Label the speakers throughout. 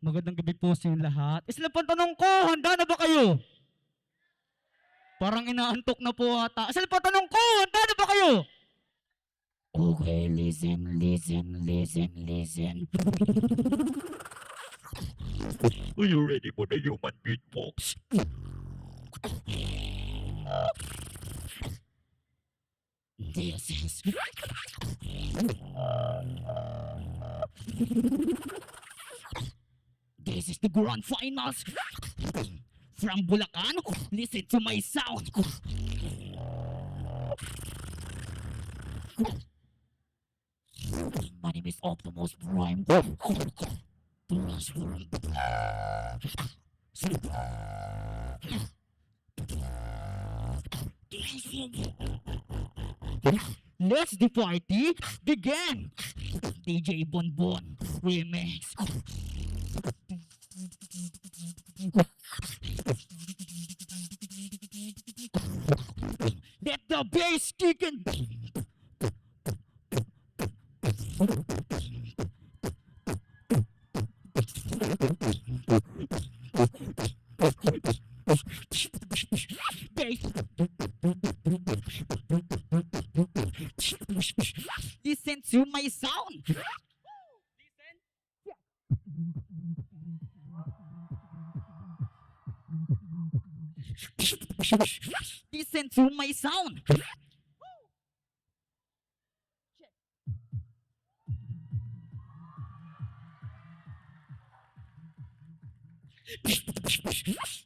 Speaker 1: Magandang gabi po sa inyong lahat. Isla pa tanong ko, handa na ba kayo? Parang inaantok na po ata. Isla pa tanong ko, handa na ba kayo? Okay, listen.
Speaker 2: Are you ready for the human beatbox?
Speaker 1: This is... This is the grand finals from Bulacan. Listen to my sound. My name is Optimus Prime. Let's the party begin. DJ Bonbon remix. Let the bass kick in. Listen to my sound. Listen to my sound.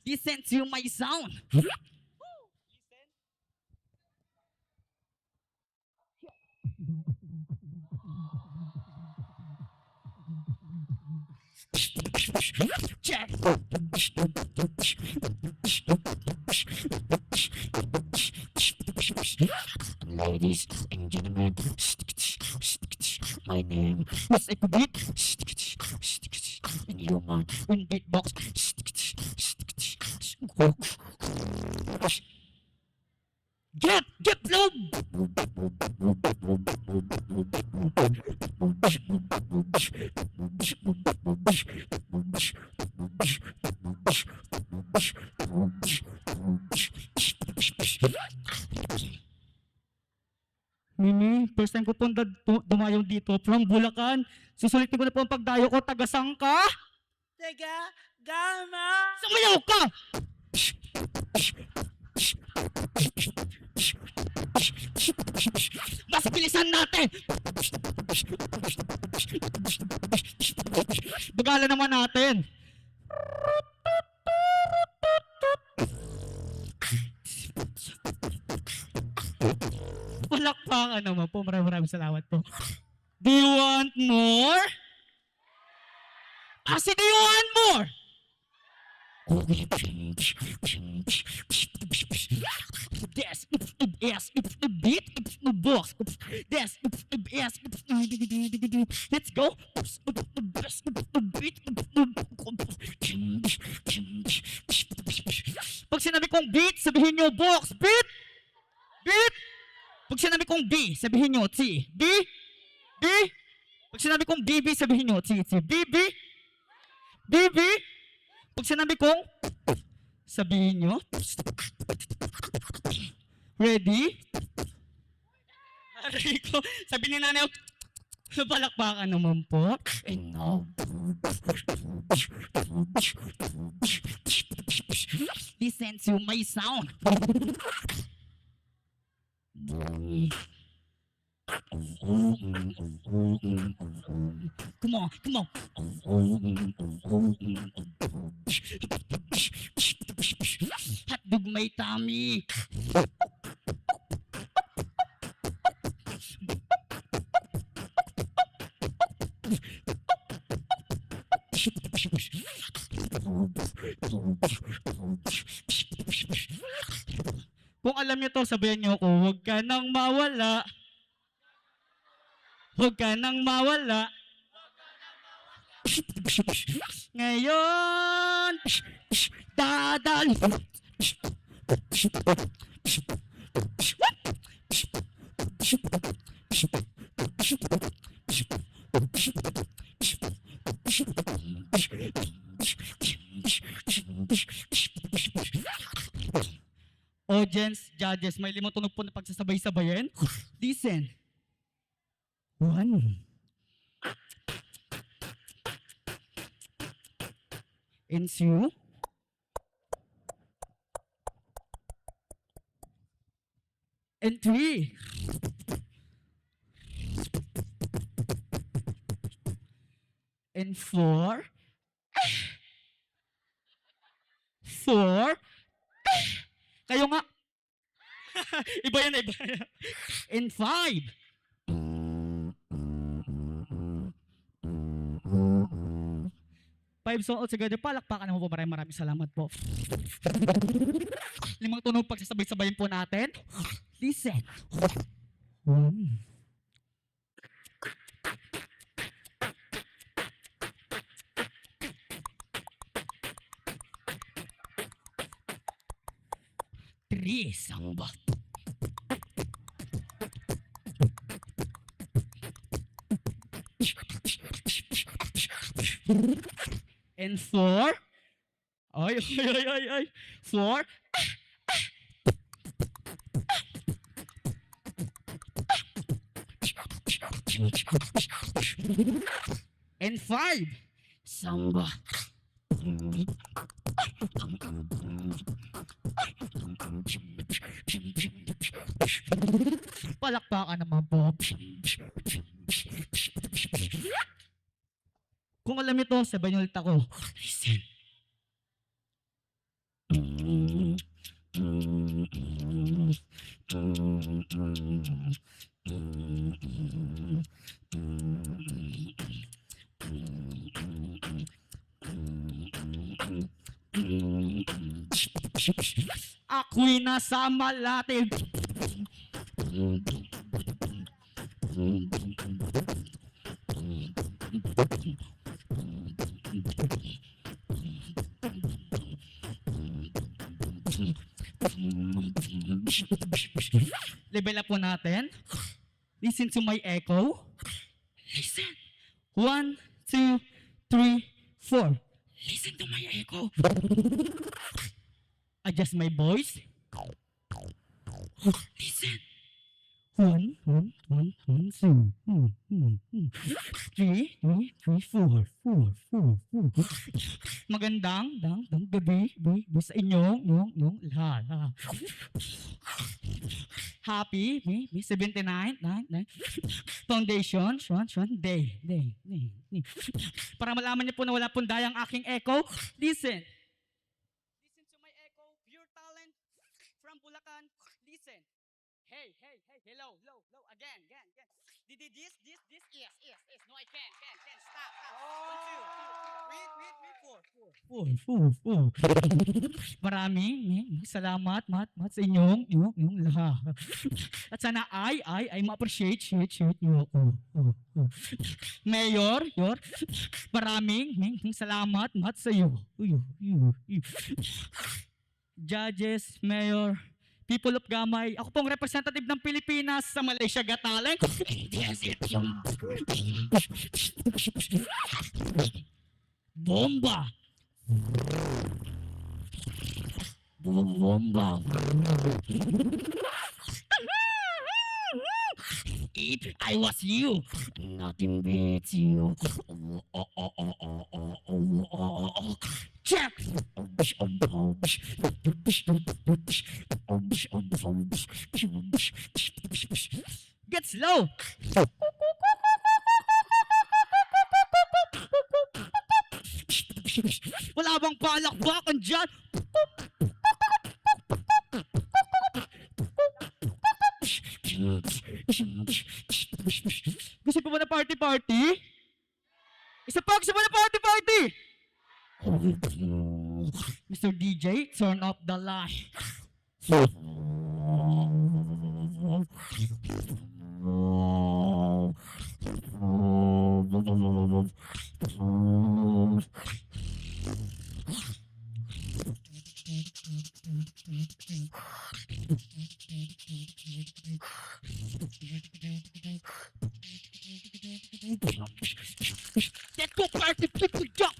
Speaker 1: Listen to my sound. Check. Ladies and gentlemen, my name is Ekubit, and you man in beatbox. Get low. Mimi, first time ko po dumayo dito from Bulacan. Susulitin ko na po ang pagdayo ko, taga-sang ka?
Speaker 3: Taga Gama!
Speaker 1: Sumayaw ka! Mas bilisan natin! Bagala naman natin. Palakpakan naman po. Maraming salamat po. Do you want more? Asi, do you want more? This is a beat, a box. This is let's go. Pag sinabi kong beat, sabihin nyo box. Beat! Beat! Pag sinabi kong B, sabihin nyo T. B? B? Pag sinabi kong BB, sabihin nyo T. T. BB? BB? Pag sinabi kong, sabihin nyo. Ready? Rico, sabi ni nanay, palakpakan naman po. And now, listen to my sound. Come on. Hotdog may tummy. Kung alam niyo to, sabihan niyo ako, huwag ka nang mawala. Huwag ka nang mawala. Ngayon, dadali. Judges, may 5 tunog po na pagsasabay-sabayin. Listen. 1. And 2. And 3. And 4. 4. Kayo nga. Iba yan. And 5. Five songs together. Palakpakan naman po. Maraming salamat po. 5 tunog pagsasabay-sabayin po natin. Listen. 1. Three, samba. And 4. Ay. 4. And 5. Samba. Palakpakan naman po. Kung alam niyo to, sabay niyo ulit ako. Listen. Ako'y nasa Malate. Level up po natin. Listen to my echo. Listen. 1, 2, 3, 4. Listen to my echo. Adjust my voice. Listen. 1, 2, 3, 4. Magandang gabi sa inyong lahat. Happy 79 Foundation Day. Para malaman niyo po na wala pong dayang aking echo. Listen to my echo, pure talent from Bulacan. Listen. Hey, hello, again. This, yes. No, I can't. Stop. 1, 2, 3, 4. Maraming salamat, sa inyong lahat. At sana ay ma-appreciate nyo ako. Mayor, maraming salamat, sa iyo. Judges, Mayor, people of Gamay, ako pong representative ng Pilipinas sa Malaysia Got Talent. Bomba! If I was you, nothing beats you. Check! Get slow! Wala bang palakpakan dyan? Gusto po ba na party? Isa pa na party! Mr. DJ, turn off the light. Let's go party, people jump!